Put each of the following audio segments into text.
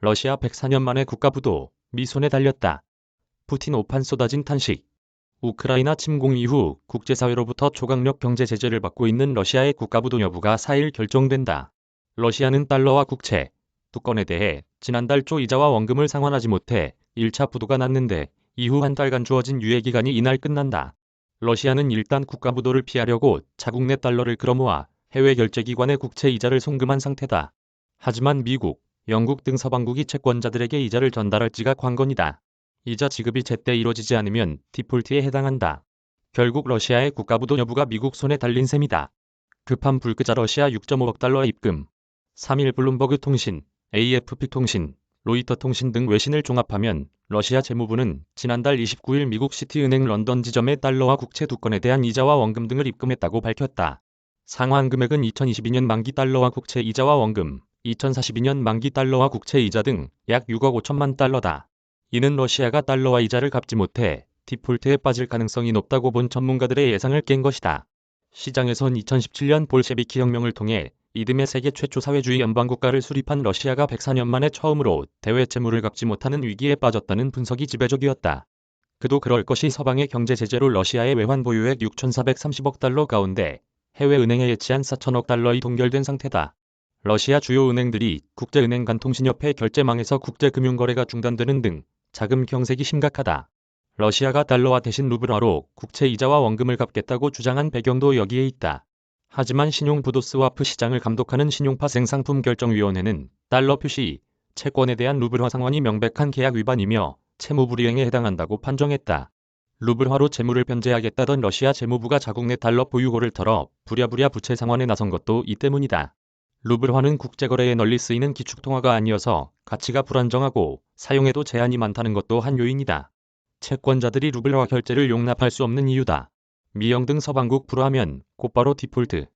러시아 104년 만에 국가부도 미 손에 달렸다. 푸틴 오판 쏟아진 탄식. 우크라이나 침공 이후 국제사회로부터 초강력 경제 제재를 받고 있는 러시아의 국가부도 여부가 4일 결정된다. 러시아는 달러와 국채 두 건에 대해 지난달 초 이자와 원금을 상환하지 못해 1차 부도가 났는데 이후 한 달간 주어진 유예기간이 이날 끝난다. 러시아는 일단 국가부도를 피하려고 자국 내 달러를 끌어모아 해외 결제기관의 국채 이자를 송금한 상태다. 하지만 미국, 영국 등 서방국이 채권자들에게 이자를 전달할지가 관건이다. 이자 지급이 제때 이뤄지지 않으면 디폴트에 해당한다. 결국 러시아의 국가부도 여부가 미국 손에 달린 셈이다. 급한 불끄자 러시아 6.5억 달러 입금. 3일 블룸버그 통신, AFP 통신, 로이터 통신 등 외신을 종합하면 러시아 재무부는 지난달 29일 미국 시티은행 런던 지점의 달러와 국채 두 건에 대한 이자와 원금 등을 입금했다고 밝혔다. 상환 금액은 2022년 만기 달러와 국채 이자와 원금, 2042년 만기 달러와 국채 이자 등 약 6억 5천만 달러다. 이는 러시아가 달러와 이자를 갚지 못해 디폴트에 빠질 가능성이 높다고 본 전문가들의 예상을 깬 것이다. 시장에선 2017년 볼셰비키 혁명을 통해 이듬해 세계 최초 사회주의 연방국가를 수립한 러시아가 104년 만에 처음으로 대외 채무를 갚지 못하는 위기에 빠졌다는 분석이 지배적이었다. 그도 그럴 것이 서방의 경제 제재로 러시아의 외환 보유액 6,430억 달러 가운데 해외 은행에 예치한 4천억 달러이 동결된 상태다. 러시아 주요 은행들이 국제은행 간 통신협회 결제망에서 국제금융거래가 중단되는 등 자금 경색이 심각하다. 러시아가 달러화 대신 루블화로 국채 이자와 원금을 갚겠다고 주장한 배경도 여기에 있다. 하지만 신용부도스와프 시장을 감독하는 신용파생상품결정위원회는 달러 표시, 채권에 대한 루블화 상환이 명백한 계약 위반이며 채무불이행에 해당한다고 판정했다. 루블화로 채무를 변제하겠다던 러시아 재무부가 자국 내 달러 보유고를 털어 부랴부랴 부채 상환에 나선 것도 이 때문이다. 루블화는 국제거래에 널리 쓰이는 기축통화가 아니어서 가치가 불안정하고 사용에도 제한이 많다는 것도 한 요인이다. 채권자들이 루블화 결제를 용납할 수 없는 이유다. 미영 등 서방국 불화하면 곧바로 디폴트.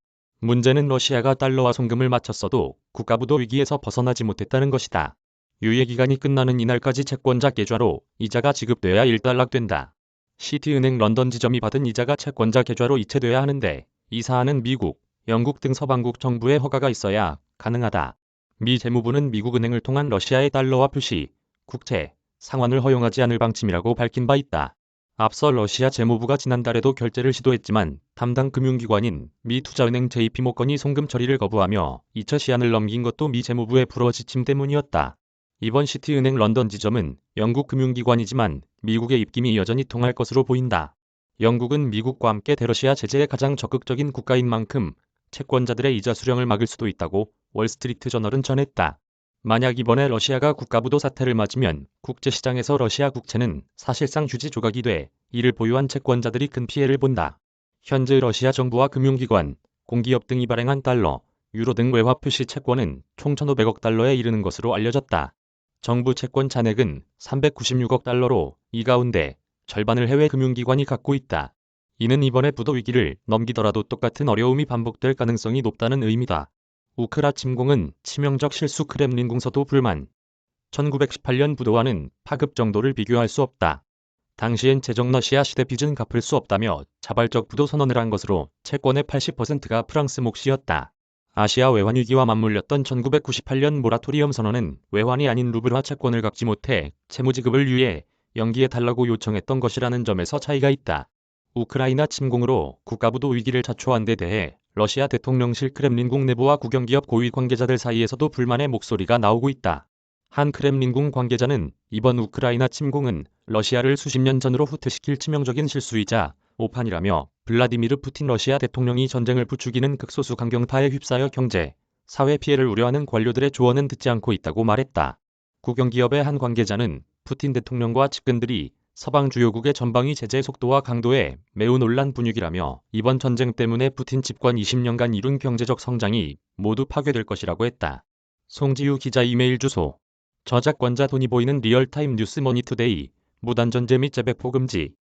문제는 러시아가 달러와 송금을 마쳤어도 국가부도 위기에서 벗어나지 못했다는 것이다. 유예기간이 끝나는 이날까지 채권자 계좌로 이자가 지급돼야 일단락된다. 시티은행 런던 지점이 받은 이자가 채권자 계좌로 이체돼야 하는데 이 사안은 미국, 영국 등 서방국 정부의 허가가 있어야 가능하다. 미 재무부는 미국 은행을 통한 러시아의 달러화 표시, 국채, 상환을 허용하지 않을 방침이라고 밝힌 바 있다. 앞서 러시아 재무부가 지난달에도 결제를 시도했지만 담당 금융기관인 미 투자은행 JP모건이 송금 처리를 거부하며 2차 시한을 넘긴 것도 미 재무부의 불어 지침 때문이었다. 이번 시티은행 런던 지점은 영국 금융기관이지만 미국의 입김이 여전히 통할 것으로 보인다. 영국은 미국과 함께 대러시아 제재에 가장 적극적인 국가인 만큼 채권자들의 이자 수령을 막을 수도 있다고 월스트리트 저널은 전했다. 만약 이번에 러시아가 국가부도 사태를 맞으면 국제시장에서 러시아 국채는 사실상 휴지 조각이 돼 이를 보유한 채권자들이 큰 피해를 본다. 현재 러시아 정부와 금융기관, 공기업 등이 발행한 달러, 유로 등 외화 표시 채권은 총 1,500억 달러에 이르는 것으로 알려졌다. 정부 채권 잔액은 396억 달러로 이 가운데 절반을 해외 금융기관이 갖고 있다. 이는 이번에 부도 위기를 넘기더라도 똑같은 어려움이 반복될 가능성이 높다는 의미다. 우크라 침공은 치명적 실수 크렘린 궁서도 불만. 1918년 부도와는 파급 정도를 비교할 수 없다. 당시엔 제정 러시아 시대 빚은 갚을 수 없다며 자발적 부도 선언을 한 것으로 채권의 80%가 프랑스 몫이었다. 아시아 외환 위기와 맞물렸던 1998년 모라토리엄 선언은 외환이 아닌 루블화 채권을 갚지 못해 채무 지급을 유예, 연기해 달라고 요청했던 것이라는 점에서 차이가 있다. 우크라이나 침공으로 국가부도 위기를 자초한 데 대해 러시아 대통령실 크렘린궁 내부와 국영기업 고위 관계자들 사이에서도 불만의 목소리가 나오고 있다. 한 크렘린궁 관계자는 이번 우크라이나 침공은 러시아를 수십 년 전으로 후퇴시킬 치명적인 실수이자 오판이라며 블라디미르 푸틴 러시아 대통령이 전쟁을 부추기는 극소수 강경파에 휩싸여 경제, 사회 피해를 우려하는 관료들의 조언은 듣지 않고 있다고 말했다. 국영기업의 한 관계자는 푸틴 대통령과 측근들이 서방 주요국의 전방위 제재 속도와 강도에 매우 놀란 분위기라며 이번 전쟁 때문에 푸틴 집권 20년간 이룬 경제적 성장이 모두 파괴될 것이라고 했다. 송지유 기자 이메일 주소. 저작권자 돈이 보이는 리얼타임 뉴스 머니투데이. 무단전제 및 재배포 금지.